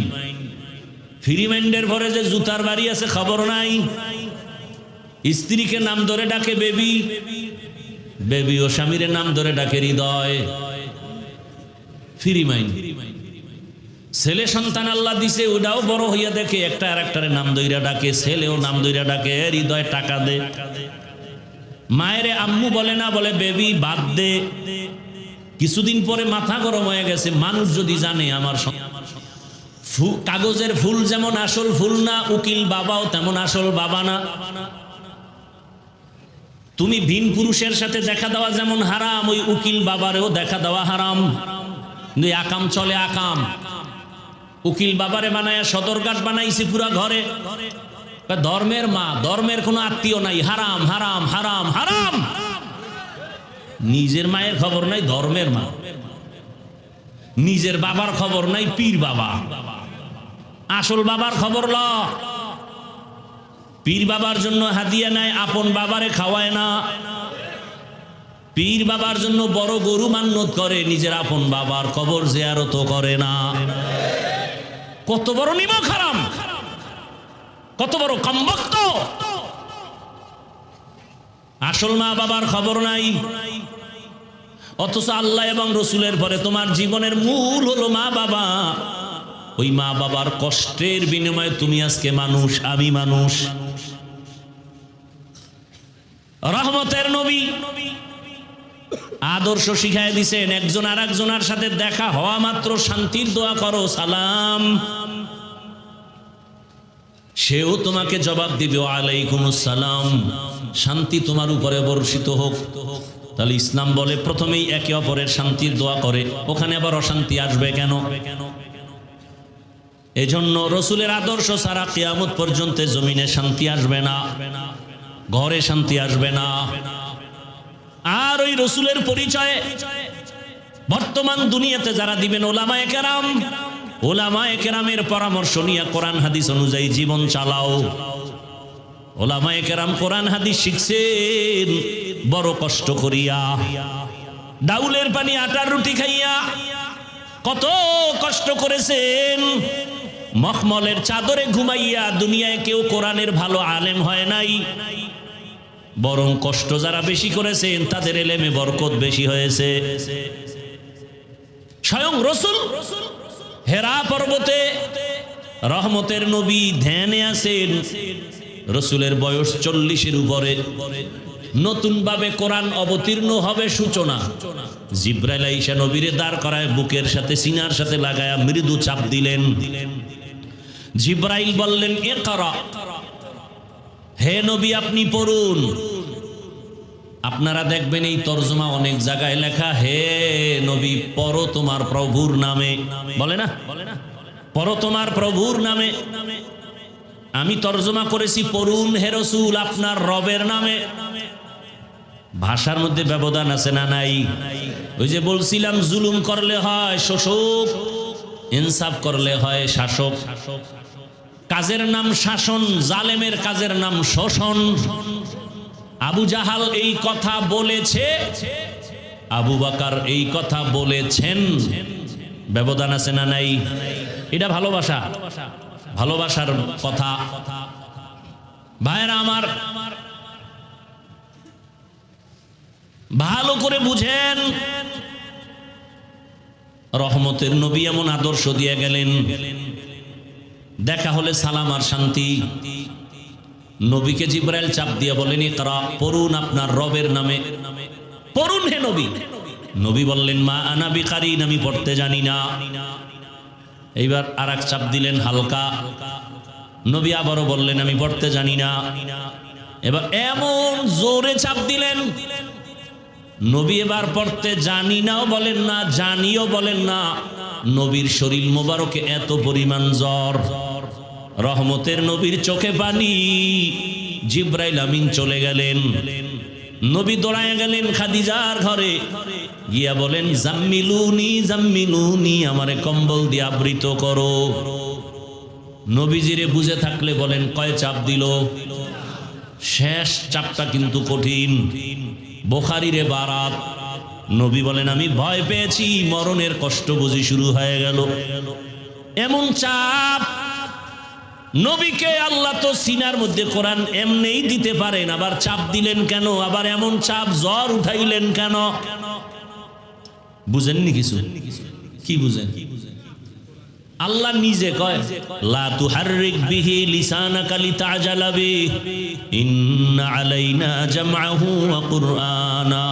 ফ্রি মাইন্ডের পরে যে জুতার বাড়ি আছে খবর নাই। স্ত্রীকে নাম ধরে ডাকে বেবি, বেবি ও স্বামীর নাম ধরে ডাকে হৃদয়। Free mind. ছেলে সন্তান আল্লাহ দিছে, ওটাও বড় হইয়া দেখে একটা আর একটারে নাম ধইরা ডাকে, ছেলেও নাম ধইরা ডাকে, হৃদয় টাকা দে। মায়েরে আম্মু বলে না, বলে বেবি, বাদ দে। কিছুদিন পরে মাথা গরম হয়ে গেছে, মানুষ যদি জানে আমার কাগজের ফুল যেমন আসল ফুল না, উকিল বাবাও তেমন আসল বাবা না। তুমি ভিন পুরুষের সাথে দেখা দেওয়া যেমন হারাম, ওই উকিল বাবারেও দেখা দেওয়া হারাম। কিন্তু আকাম চলে, আকাম। উকিল বাবারে বানায় সদরঘাট বানাইছি পুরা ঘরে। ধর্মের মা, ধর্মের কোনো আত্মীয় নাই, হারাম হারাম হারাম হারাম। নিজের মায়ের খবর নাই, ধর্মের মা। নিজের বাবার খবর নাই, পীর বাবা। আসল বাবার খবর ল। পীর বাবার জন্য হাদিয়া নেয়, আপন বাবারে খাওয়ায় না। পীর বাবার জন্য বড় গরু মান্নত করে, নিজের আপন বাবার কবর জিয়ারত করে না। কত বড় নিমক হারাম, কত বড় কমবক্ত। আসল মা বাবার খবর নাই। অথচ আল্লাহ এবং রসুলের পরে তোমার জীবনের মূল হলো মা বাবা। ওই মা বাবার কষ্টের বিনিময়ে তুমি আজকে মানুষ, আমি মানুষ। রহমতের নবী আদর্শ শিখায় দিছেন, একজন আর একজনের সাথে দেখা হওয়া মাত্র শান্তির দোয়া করো, সালাম। সেও তোমাকে জবাব দিবে ওয়ালাইকুমুস সালাম, শান্তি তোমার উপরে বর্ষিত হোক। তাহলে ইসলাম বলে প্রথমেই একে অপরের শান্তির দোয়া করে, ওখানে আবার অশান্তি আসবে কেন? এজন্য রসুলের আদর্শ ছাড়া কিয়ামত পর্যন্ত জমিনে শান্তি আসবে না, ঘরে শান্তি আসবে না। আর ওই রসুলের পরিচয়ে বর্তমান দুনিয়াতে যারা দিবেন ওলামায়ে কেরাম, ওলামায়ে কেরামের পরামর্শ নিয়ে কোরআন হাদিস অনুযায়ী জীবন চালাও। ওলামায়ে কেরাম কোরআন হাদিস শিখছেন বড় কষ্ট করিয়া, ডাউলের পানি আটার রুটি খাইয়া কত কষ্ট করেছেন। মখমলের চাদরে ঘুমাইয়া দুনিয়ায় কেউ কোরআনের ভালো আলেম হয় নাই, বরং কষ্ট যারা বেশি করেছেন তাদের এলেমে বরকত বেশি হয়েছে। স্বয়ং রসুল হেরা পর্বতে রহমতের নবী ধ্যানে আছেন, রসুলের বয়স 40-এর উপরে। নতুন ভাবে কোরআন অবতীর্ণ হবে সূচনা। জিব্রাইল আইসা নবীরে দাঁড় করায় বুকের সাথে সিনার সাথে লাগায়া মৃদু চাপ দিলেন। জিব্রাইল বললেন ইকরা, হে নবী আপনি পড়ুন। আপনারা দেখবেন এই তরজমা অনেক জায়গায় লেখা হে নবী পড়ো তোমার প্রভুর নামে, বলে না? পড়ো তোমার প্রভুর নামে। আমি তরজমা করেছি পড়ুন হে রাসূল আপনার রবের নামে। ভাষার মধ্যে ব্যবধান আছে না নাই? ওই যে বলছিলাম জুলুম করলে হয় শোষক, ইনসাফ করলে হয় শাসক। কাজের নাম শাসন, জালেমের কাজের নাম শোষণ। আবু জাহাল এই কথা বলেছে, আবু বকর এই কথা বলেছেন, ব্যবধান আছে না নাই? এটা ভালোবাসা, ভালোবাসার কথা। ভাইরা আমার ভালো করে বুঝেন, রহমতের নবী এমন আদর্শ দিয়ে গেলেন, দেখা হলে সালাম আর শান্তি। নবীকে জিব্রাইল চাপ দিয়ে বলেন ইকরা, পড়ুন আপনার রবের নামে, পড়ুন হে নবী। নবী বললেন মা আনা বিকারিন, আমি পড়তে জানি না। এইবার আরেক চাপ দিলেন হালকা। নবী আবারও বললেন আমি পড়তে জানি না। এবার এমন জোরে চাপ দিলেন, নবী এবার পড়তে জানি নাও বলেন না, জানিও বলেন না। নবীর শরীর মোবারকে এত পরিমাণ জ্বর, রহমতের নবীর চোখে পানি। জিব্রাইল আমিন চলে গেলেন, নবী দৌড়ায় গেলেন খাদিজার ঘরে, গিয়া বলেন জাম্মিলুনি জাম্মিলুনি, আমারে কম্বল দিয়ে আবৃত করো। নবীজিরে বুঝে থাকলে বলেন কয় চাপ দিল? শেষ চাপটা কিন্তু কঠিন। বুখারীরে বারাত, নবী বলেন আমি ভয় পেয়েছি, মরণের কষ্ট বুঝি শুরু হয়ে গেল। এমন চাপ নবীকে আল্লাহ তো সিনার মধ্যে কোরআন এমনিই দিতে পারেন, আবার চাপ দিলেন কেন? আবার এমন চাপ জ্বর উঠাইলেন কেন? বুঝেননি কিছু? কি বুঝেন? আল্লাহ নিজে কয় লা তুহাররিক বিহি লিসানাকা লিতাজালা বিহি ইন্না আলাইনা জামআহু ওয়া কুরআনা।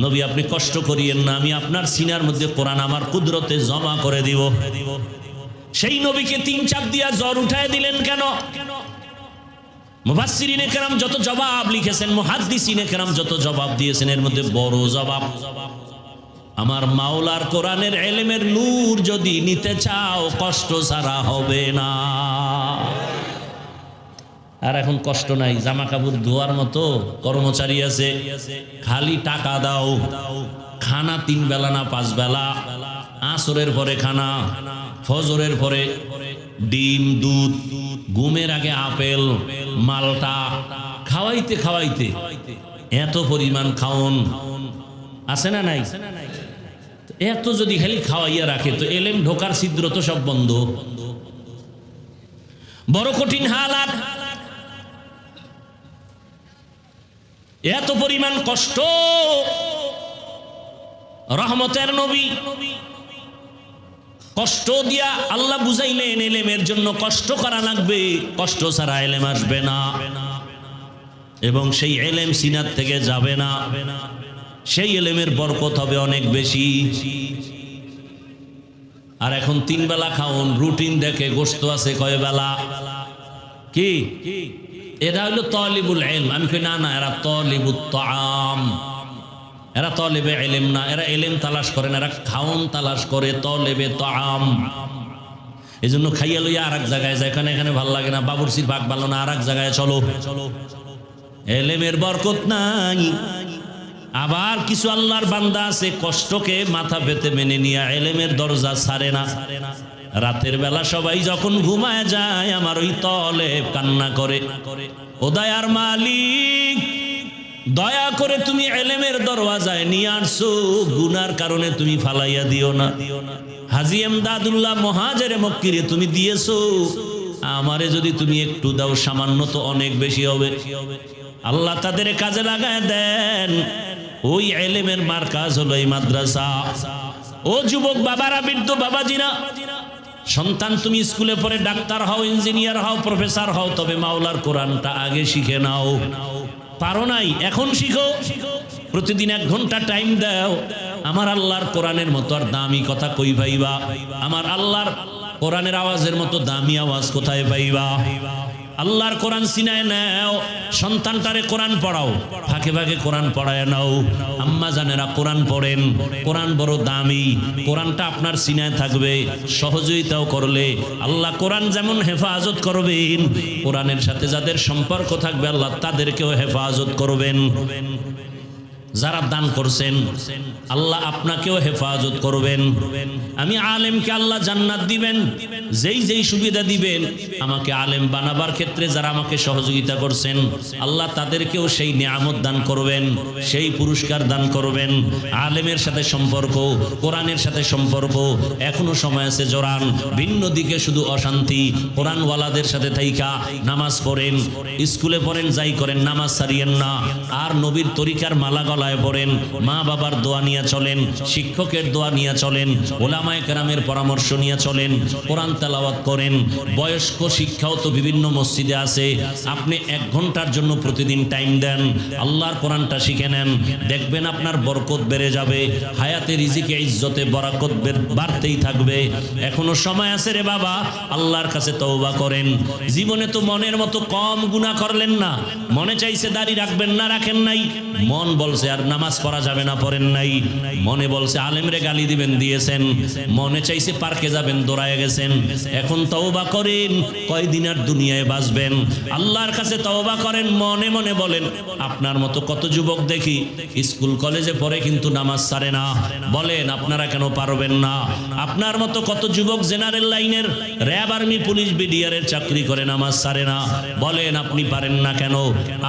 নবী আপনি কষ্ট করিয়েন না, আমি আপনার সিনার মধ্যে কোরআন আমার কুদরতে জমা করে দিব। সেই নবীকে 3 চাপ দিয়া জ্বর উঠায় দিলেন কেন? মুফাসসিরিনে কেরাম যত জবাব লিখেছেন, মুহাদ্দিসিনে কেরাম যত জবাব দিয়েছেন, এর মধ্যে বড় জবাব আমার মাওলার কোরআনের ইলমের নূর যদি নিতে চাও কষ্ট ছাড়া হবে না। আর এখন কষ্ট নাই, জামা কাপড় ধোয়ার মতো কর্মচারী আছে, খালি টাকা দাও। খানা 3 বেলা না 5 বেলা, আসরের পরে খানা, ফজরের পরে ডিম দুধ, ঘুমের আগে আপেল মালটা, খাওয়াইতে খাওয়াইতে এত পরিমাণ খাওন আছে না নাই? এত যদি খালি খাওয়াইয়া রাখে তো এলেম ঢোকার ছিদ্র তো সব বন্ধ। বড় কঠিন হালাত, এত পরিমাণ কষ্ট। রহমতের নবী। কষ্ট দিয়া আল্লাহ বুঝাইলেন এলেমের জন্য কষ্ট করা লাগবে, কষ্ট ছাড়া এলেম আসবে না, এবং সেই এলেম সিনাত থেকে যাবে না, সেই এলেমের বরকত হবে অনেক বেশি। আর এখন 3 বেলা খাওন, রুটিন দেখে গোশত আছে কয় বেলা, কি এরা হইল তালিবুল ইলম। আমি কই না না, এরা তালিবুত তাআম, এরা তালিবে ইলম না, এরা ইলম তালাশ করে না, এরা খাওন তালাশ করে, তালিবে তাআম। এজন্য খাইয়া লইয়া আরেক জায়গায় যায়, এখানে ভালো লাগে না, বাবুরচির ভাগ ভালো না, আরেক জায়গায় চলো। ইলমের বরকত নাই। আবার কিছু আল্লাহর বান্দা আছে কষ্টকে মাথা পেতে মেনে নিয়ে ইলমের দরজা ছাড়ে না। রাতের বেলা সবাই যখন ঘুমায় যায়, আমার ওই তলেব কান্না করে, ও দয়ার মালিক, দয়া করে তুমি ইলমের দরওয়াজায় নিয়ে আসছো, গুনার কারণে তুমি ফালাইয়া দিও না। হাজী এমদাদুল্লাহ মুহাজিরে মক্কিরে তুমি দিয়েছো, আমারে যদি তুমি একটু দাও, সামান্য তো অনেক বেশি হবে। আল্লাহ তাদের কাজে লাগায় দেন। ওই ইলমের মার্কাজ হলো এই মাদ্রাসা। ও যুবক বাবারা, বৃদ্ধ বাবাজিরা, সন্তান তুমি স্কুলে পড়ে ডাক্তার হও, ইঞ্জিনিয়ার হও, প্রফেসর হও, তবে মাওলার কোরআনটা আগে শিখে নাও। পারো নাই, এখন শিখো। প্রতিদিন 1 ঘন্টা টাইম দাও। আমার আল্লাহর কোরআনের মতো আর দামি কথা কই পাইবা? আমার আল্লাহর কোরআনের আওয়াজের মতো দামি আওয়াজ কোথায় পাইবা? আল্লাহর কোরআন সিনায় নাও, সন্তানটারে কোরআন পড়াও, ফাঁকে ফাঁকে কোরআন পড়ায় নাও। আম্মা জানেরা কোরআন পড়েন, কোরআন বড় দামি, কোরআনটা আপনার সিনায় থাকবে। সহযোগিতাও করলে আল্লাহ কোরআন যেমন হেফাজত করবেন, কোরআনের সাথে যাদের সম্পর্ক থাকবে আল্লাহ তাদেরকেও হেফাজত করবেন। যারা দান করছেন আল্লাহ আপনাকেও হেফাজত করবেন। আমি আলেমকে আল্লাহ জান্নাত দিবেন, যেই যেই সুবিধা দিবেন আমাকে আলেম বানাবার ক্ষেত্রে যারা আমাকে সহযোগিতা করছেন আল্লাহ তাদেরকেও সেই নিয়ামত দান করবেন, সেই পুরস্কার দান করবেন। আলেমের সাথে সম্পর্ক, কোরআনের সাথে সম্পর্ক এখনো সময় আছে জোরান। ভিন্ন দিকে শুধু অশান্তি। কোরআনওয়ালাদের সাথে থাইকা নামাজ পড়েন, স্কুলে পড়েন, যাই করেন, নামাজ ছাড়িয়েন না। আর নবীর তরিকার মালা গলায় পড়েন, মা বাবার দোয়া নিয়ে চলেন, শিক্ষকের দোয়া নিয়ে চলেন, ওলামায়ে কেরামের পরামর্শ নিয়ে চলেন, কোরআন তেলাওয়াত করেন। বয়স্ক শিক্ষাও তো বিভিন্ন মসজিদে আছে, আপনি 1 ঘন্টার জন্য প্রতিদিন টাইম দেন, আল্লাহর কোরআনটা শিখে নেন, দেখবেন আপনার বরকত বেড়ে যাবে। হায়াতে রিজিকে ইজ্জতে বরকত বাড়তেই থাকবে। এখনো সময় আছে রে বাবা, আল্লাহর কাছে তওবা করেন। জীবনে তো মনের মতো কম গুনাহ করলেন না, মনে চাইছে দাড়ি রাখবেন না, রাখেন নাই। মন বলছে আর নামাজ পড়া যাবে না, পড়েন নাই। মনে বলছে আলেমরে গালি দিবেন, দিয়েছেন। মনে চাইছে পার্কে যাবেন, দৌড়ায় গেছেন। এখন তওবা করেন, কয়দিন আর দুনিয়ায় বাঁচবেন? আল্লাহর কাছে তওবা করেন, মনে মনে বলেন। আপনার মতো কত যুবক দেখি স্কুল কলেজে পড়ে কিন্তু নামাজ ছাড়ে না, বলেন আপনারা কেন পারবেন না? আপনার মতো কত যুবক জেনারেল লাইনের, র্যাব, আর্মি, পুলিশ, বিডিআরের চাকরি করে নামাজ ছাড়ে না, বলেন আপনি পারেন না কেন?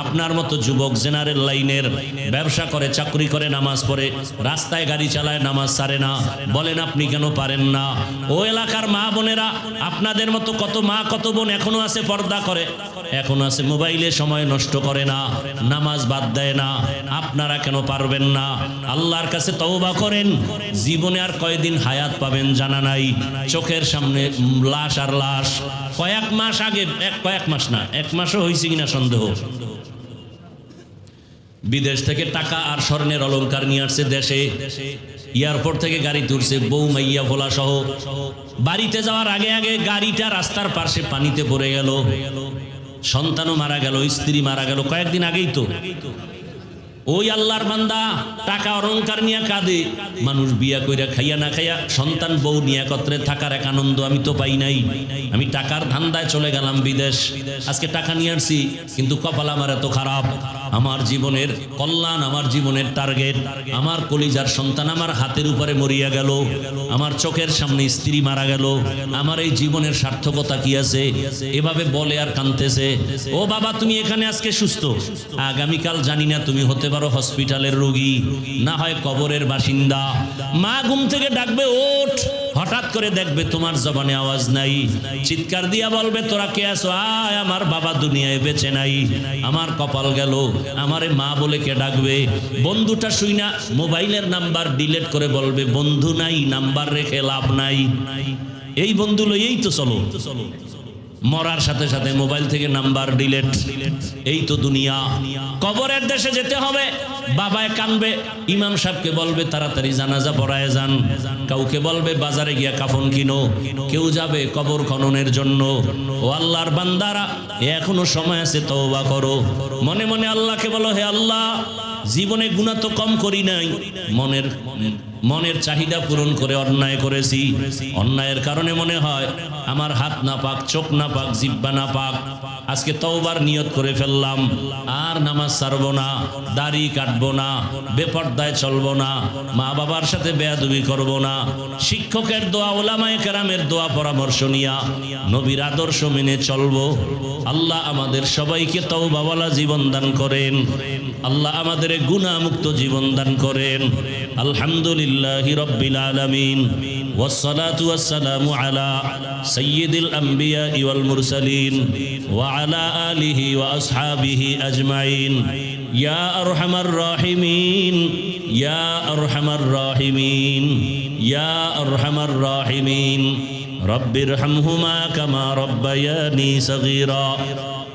আপনার মতো যুবক জেনারেল লাইনের ব্যবসা করে, চাকরি করে, নামাজ পড়ে, রাস্তায় গাড়ি চালায়, নামাজ ছাড়ে না, বলেন আপনি কেন পারেন না? ও এলাকার মা বোনেরা, আপনাদের মতো কত মা কত বোন এখনো আছে পর্দা করে, এখনো আছে মোবাইলে সময় নষ্ট করে না, নামাজ বাদ দেয় না। আপনারা কেন পারবেন না? আল্লাহর কাছে তওবা করেন। জীবনে আর কয়দিন হায়াত পাবেন জানা নাই। চোখের সামনে লাশ আর লাশ। কয়েক মাস আগে, কয়েক মাস না, 1 মাসও হয়েছে কিনা সন্দেহ, বিদেশ থেকে টাকা আর স্বর্ণের অলংকার নিয়ে আসছে দেশে। এয়ারপোর্ট থেকে গাড়ি তুলছে, বউ মাইয়া ভোলা সহ। বাড়িতে যাওয়ার আগে আগে গাড়িটা রাস্তার পাশে পানিতে পড়ে গেল, সন্তানও মারা গেল, স্ত্রী মারা গেল, কয়েকদিন আগেই তো। ওই আল্লাহর বান্দা টাকা অলংকার নিয়ে কাঁদে। মানুষ বিয়া কইরা খাইয়া না খাইয়া, সন্তান বউ নিয়ে একত্রে থাকার এক আনন্দ আমি তো পাই নাই। আমি টাকার ধান্দায় চলে গেলাম বিদেশ, আজকে টাকা নিয়ে আসছি, কিন্তু কপাল আমার এত খারাপ। আমার জীবনের কল্যাণ, আমার জীবনের টার্গেট, আমার কলিজার সন্তান আমার হাতের উপরে মরিয়া গেল, আমার চোখের সামনে স্ত্রী মারা গেল, আমার এই জীবনের সার্থকতা কি আছে? এভাবে বলে আর কাঁদতেছে। ও বাবা, তুমি এখানে আজকে সুস্থ, আগামীকাল জানি না তুমি হতে পারো হসপিটালের রোগী, না হয় কবরের বাসিন্দা। মা ঘুম থেকে ডাকবে, ওঠ, হঠাৎ করে দেখবে তোমার জবানে আওয়াজ নাই, চিৎকার দিয়া বলবে তোরা কে আছো, আয় আমার বাবা দুনিয়ায় বেঁচে নাই, আমার কপাল গেল, আমারে মা বলে কে ডাকবে। বন্ধুটা শুই না মোবাইলের নাম্বার ডিলিট করে বলবে বন্ধু নাই, নাম্বার রেখে লাভ নাই, এই বন্ধু লইয়েই তো চলো। মরার সাথে সাথে মোবাইল থেকে নাম্বার ডিলিট, এই তো দুনিয়া। কবরের দেশে যেতে হবে, বাবায় কানবে, ইমাম সাহেবকে বলবে তাড়াতাড়ি জানাজা পড়ায় যান, কাউকে বলবে বাজারে গিয়া কাফন কিনো, কেউ যাবে কবর খননের জন্য। ও আল্লাহর বান্দারা, এখনো সময় আছে, তওবা করো। মনে মনে আল্লাহকে বলো, হে আল্লাহ, জীবনে গুনাহ তো কম করি নাই, মনের চাহিদা পূরণ করে অন্যায় করেছি, অন্যায়ের কারণে মনে হয় আমার হাত না পাক, চোখ না পাক, জিহ্বা না পাক। আজকে তওবার নিয়ত করে ফেললাম, আর নামাজ ছাড়বো না, দাড়ি কাটবো না, বেপর্দায় চলবো না, মা বাবার সাথে বেয়াদবি করবো না, শিক্ষকের দোয়া, উলামায়ে কেরামের দোয়া পরামর্শ নিয়া নবীর আদর্শ মেনে চলবো। আল্লাহ আমাদের সবাইকে তওবাওয়ালা জীবন দান করেন, আল্লাহ আমাদের গুনাহ মুক্ত জীবন দান করেন। আলহামদুলিল্লাহি রাব্বিল আলামিন, والصلاة والسلام على سيد الأنبياء والمرسلين وعلى آله وأصحابه أجمعين. يا أرحم الراحمين، يا أرحم الراحمين، يا أرحم الراحمين. رب ارحمهما كما ربياني صغيرا.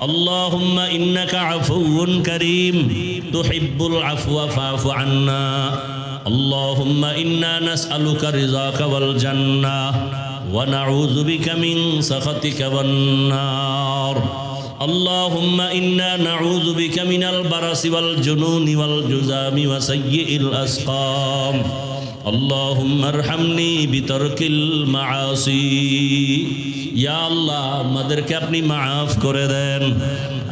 اللهم إنك عفو كريم تحب العفو فاعف عنا. اللهم إنا نسألك رضاك والجنة ونعوذ بك من سخطك والنار. اللهم إنا نعوذ بك من البرص والجنون والجذام وسيء الأسقام. اللهم ارحمني بترك المعاصي. ইয়া আল্লাহ, আমাদেরকে আপনি মাফ করে দেন।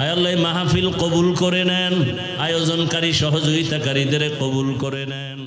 আয় আল্লাহ, মাহফিল কবুল করে নেন, আয়োজনকারী সহযোগিতাকারীদের কবুল করে নেন।